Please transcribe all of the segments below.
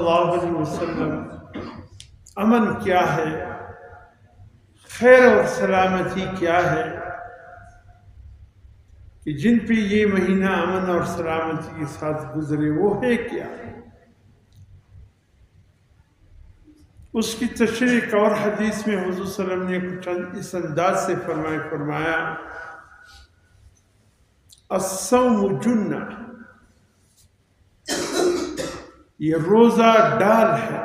اللہ علیہ وسلم امن کیا ہے، خیر اور سلامتی کیا ہے کہ جن پہ یہ مہینہ امن اور سلامتی کے ساتھ گزرے وہ ہے کیا؟ اس کی تشریح ایک اور حدیث میں حضور صلی اللہ علیہ وسلم نے کچھ اس انداز سے فرمایا الصوم جنہ، یہ روزہ ڈال ہے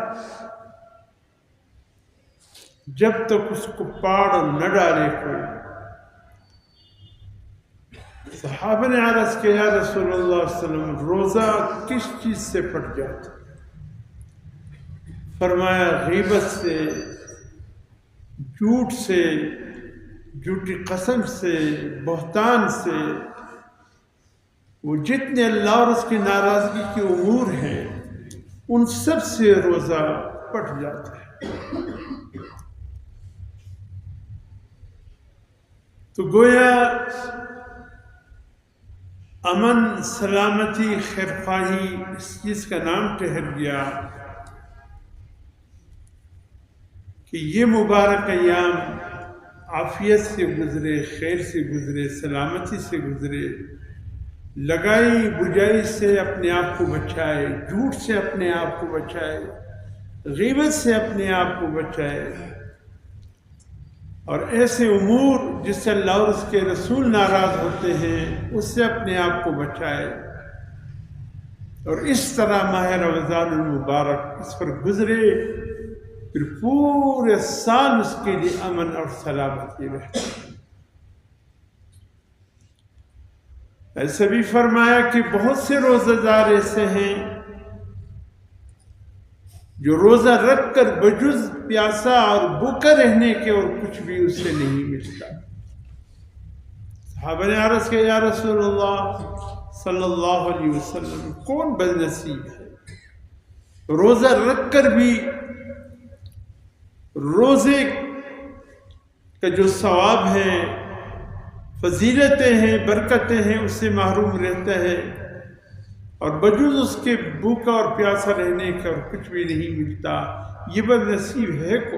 جب تک اس کو پاڑ نہ ڈالے کوئی۔ صحابہ نے عرض کیا یا رسول اللہ صلی اللہ علیہ وسلم روزہ کس چیز سے پھٹ جاتا؟ فرمایا غیبت سے، جھوٹ سے، جھوٹی قسم سے، بہتان سے، وہ جتنے اللہ اور اس کی ناراضگی کے امور ہیں ان سب سے روزہ پھٹ جاتا ہے۔ تو گویا امن، سلامتی، خیرخواہی اس چیز کا نام ٹھہر گیا کہ یہ مبارک ایام عافیت سے گزرے، خیر سے گزرے، سلامتی سے گزرے، لگائی بجائی سے اپنے آپ کو بچائے، جھوٹ سے اپنے آپ کو بچائے، غیبت سے اپنے آپ کو بچائے، اور ایسے امور جس سے اللہ اور اس کے رسول ناراض ہوتے ہیں اس سے اپنے آپ کو بچائے، اور اس طرح ماہ رمضان المبارک اس پر گزرے، پھر پورے سال اس کے لیے امن اور سلامتی رہے۔ ایسا بھی فرمایا کہ بہت سے روزہ دار ایسے ہیں جو روزہ رکھ کر بجز پیاسا اور بھوکا رہنے کے اور کچھ بھی اسے نہیں ملتا۔ صحابہ نے عرض کیا یا رسول اللہ صلی اللہ علیہ وسلم کون بد نصیب ہے روزہ رکھ کر بھی روزے کا جو ثواب ہے، فضیلتیں ہیں، برکتیں ہیں، اس سے محروم رہتا ہے، اور بجوز اس کے بھوکا اور پیاسا رہنے کا اور کچھ بھی نہیں ملتا، یہ بد نصیب ہے کو؟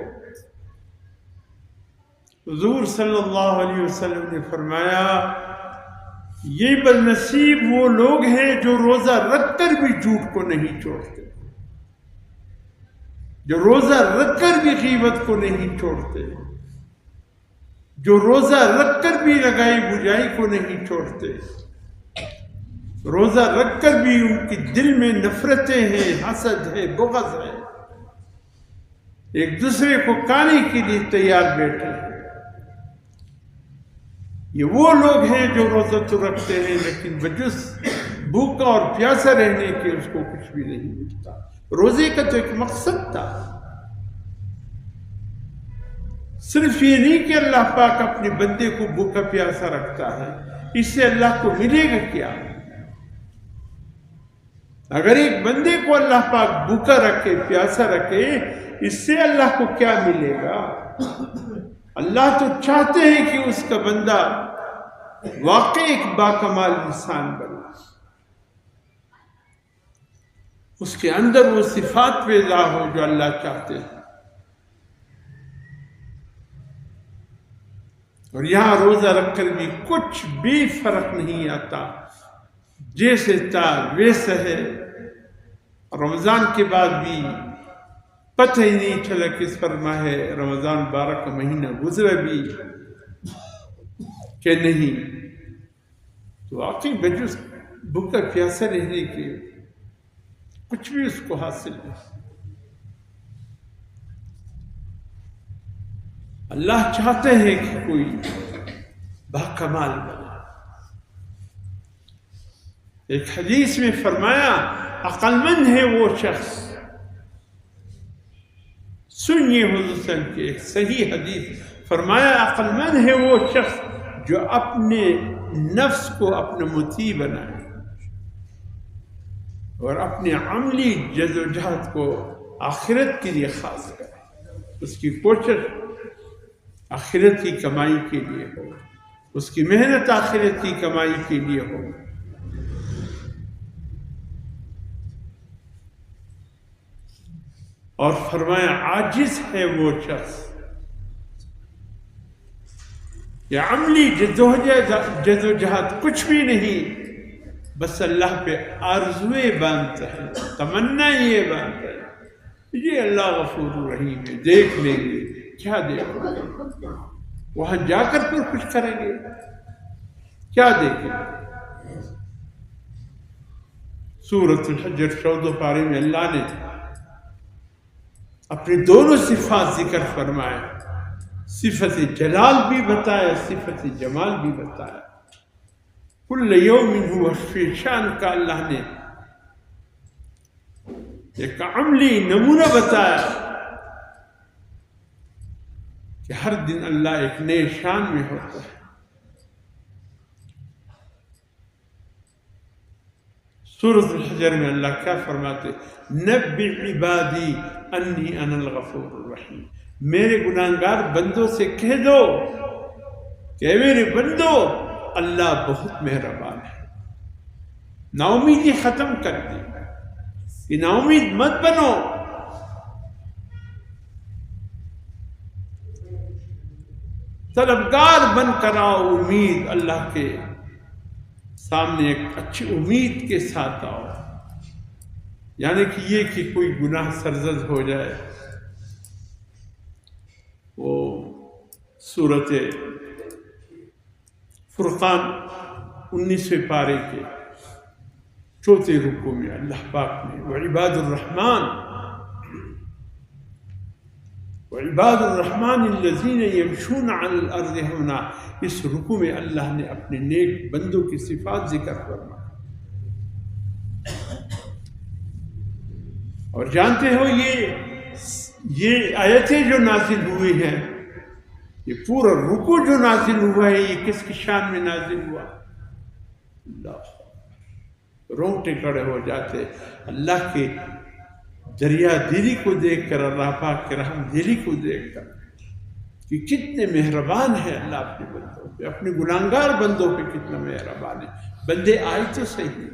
حضور صلی اللہ علیہ وسلم نے فرمایا یہ بد نصیب وہ لوگ ہیں جو روزہ رکھ کر بھی جھوٹ کو نہیں چھوڑتے، جو روزہ رکھ کر بھی غیبت کو نہیں چھوڑتے، جو روزہ رکھ کر بھی لگائی بجائی کو نہیں چھوڑتے، روزہ رکھ کر بھی ان کی دل میں نفرتیں ہیں، حسد ہے، بغض ہے، ایک دوسرے کو کانے کے لیے تیار بیٹھے ہیں۔ یہ وہ لوگ ہیں جو روزہ تو رکھتے ہیں لیکن بجز بھوکا اور پیاسا رہنے کے اس کو کچھ بھی نہیں ملتا۔ روزے کا تو ایک مقصد تھا، صرف یہ نہیں کہ اللہ پاک اپنے بندے کو بھوکا پیاسا رکھتا ہے، اس سے اللہ کو ملے گا کیا؟ اگر ایک بندے کو اللہ پاک بھوکا رکھے، پیاسا رکھے، اس سے اللہ کو کیا ملے گا؟ اللہ تو چاہتے ہیں کہ اس کا بندہ واقعی ایک باکمال انسان بنے، اس کے اندر وہ صفات پیدا ہو جو اللہ چاہتے ہیں۔ اور یہاں روزہ رکھ کر بھی کچھ بھی فرق نہیں آتا، جیسے تھا ویسا ہے۔ رمضان کے بعد بھی پتہ ہی نہیں چلا کس پر ماہ رمضان بارہ کا مہینہ گزرا بھی کہ نہیں، تو واقعی بجز بھوکا پیاسا رہنے کے کچھ بھی اس کو حاصل نہیں۔ اللہ چاہتے ہیں کہ کوئی باکمال بنے۔ ایک حدیث میں فرمایا عقل مند ہے وہ شخص، سنیے حضور صلی اللہ علیہ وسلم کی ایک صحیح حدیث، فرمایا عقل مند ہے وہ شخص جو اپنے نفس کو اپنا مطیع بنائے اور اپنے عملی جدوجہد کو آخرت کے لیے خاص کرے، اس کی کوشش آخرت کی کمائی کے لیے ہو، اس کی محنت آخرت کی کمائی کے لیے ہو۔ اور فرمایا عاجز ہے وہ شخص کہ عملی جدوجہد کچھ بھی نہیں، بس اللہ پہ آرزویں باندھتا ہے، تمنا یہ باندھتا ہے یہ اللہ غفور الرحیم ہے، دیکھ لیں گے، کیا دیکھیں گے، وہاں جا کر پھر کچھ کریں گے، کیا دیکھیں گے۔ سورۃ الحجر 14 پارے میں اللہ نے اپنی دونوں صفات ذکر فرمائے، صفت جلال بھی بتایا، صفت جمال بھی بتایا۔ کل یوم ہوا فی شان کا اللہ نے ایک عملی نمونہ بتایا کہ ہر دن اللہ ایک نئے شان میں ہوتا ہے۔ سورۃ الحجر میں اللہ کیا فرماتے، نبئ عبادی انی انا الغفور الرحیم، میرے گناہگار بندوں سے کہہ دو کہ میرے بندو اللہ بہت مہربان ہے۔ نا امیدی ختم کر دی کہ نا امید مت بنو، طلبگار بن کر آؤ، امید اللہ کے سامنے ایک اچھی امید کے ساتھ آؤ، یعنی کہ یہ کہ کوئی گناہ سرزد ہو جائے۔ وہ سورۃ فرقان 19ویں پارے کے 4 رکوع میں اللہ پاک نے وعباد الرحمن الذین یمشون علی الارض ہونا، اس رکوع میں اللہ نے اپنے نیک بندوں کی صفات ذکر فرمائی۔ اور جانتے ہو یہ آیتیں جو نازل ہوئی ہیں، یہ پورا رکوع جو نازل ہوا ہے، یہ کس کی شان میں نازل ہوا؟ اللہ، رونگٹے کھڑے ہو جاتے اللہ کے دریا دلی کو دیکھ کر، اللہ پاک کے رحم دلی کو دیکھ کر کہ کتنے مہربان ہے اللہ اپنے بندوں پہ، اپنے گناہگار بندوں پہ کتنا مہربان ہے۔ بندے آئے تو صحیح،